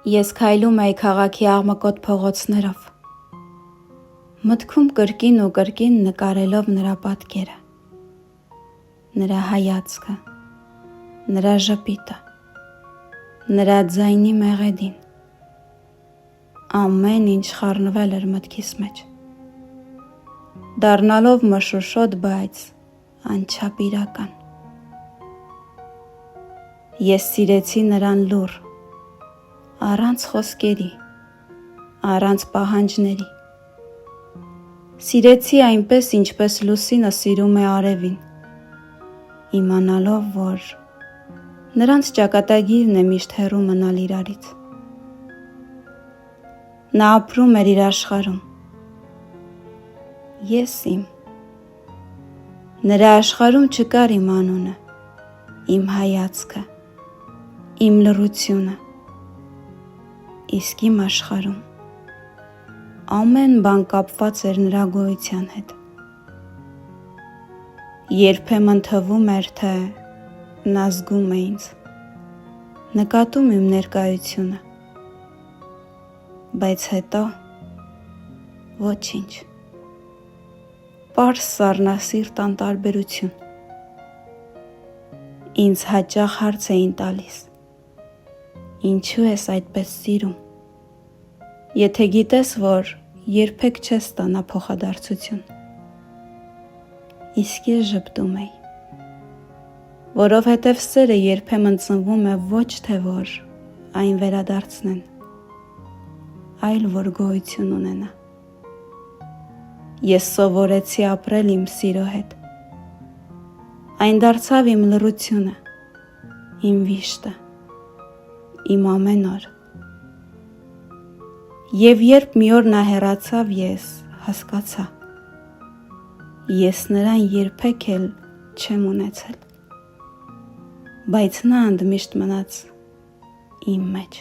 Ես քայլում էի քաղաքի աղմկոտ փողոցներով, մտքում կրկին ու կրկին նկարելով նրա պատկերը, նրա հայացքը, նրա ժպիտը, նրա ձայնի մեղեդին, ամեն ինչ խառնվել էր մտքիս մեջ, դառնալով մշուշոտ, բայց անչափ իրական։ Ես սիրեցի նրան լուռ, առանց խոսքերի, առանց պահանջների։ Սիրեցի այնպես, ինչպես լուսինը սիրում է արևին, իմանալով, որ նրանց ճակատագիրն է միշտ հեռու մնալ իրարից։ Նա ապրում էր իր աշխարհում, ես իմ։ Նրա աշխարհում չկար իմ անունը, իմ հայացքը, իմ լռությունը, իսկ իմ աշխարհում ամեն բան կապված էր նրա գոյության հետ։ Երբեմն թվում էր, թե նա զգում է ինձ, նկատում իմ ներկայությունը, բայց հետո ոչինչ, պարզ սառնասիրտ անտարբերություն։ Ինձ հաճախ հարց էին տալիս. ինչու ես այդպես սիրում, եթե գիտես, որ երբեք չես ստանա փոխադարձություն։ Իսկ ես ժպտում էի, որովհետև սերը երբեմն ծնվում է ոչ թե որ այն վերադարձնեն, այլ որ գոյություն ունենա։ Ես սովորեցի ապրել իմ սիրո հետ, այն դարձավ իմ լռությունը, իմ վիշտը, իմ ամեն օր։ Եվ երբ մի օր նա հեռացավ, ես հասկացա, ես նրան երբեք էլ չեմ ունեցել, բայց նա ընդմիշտ մնաց իմ մեջ։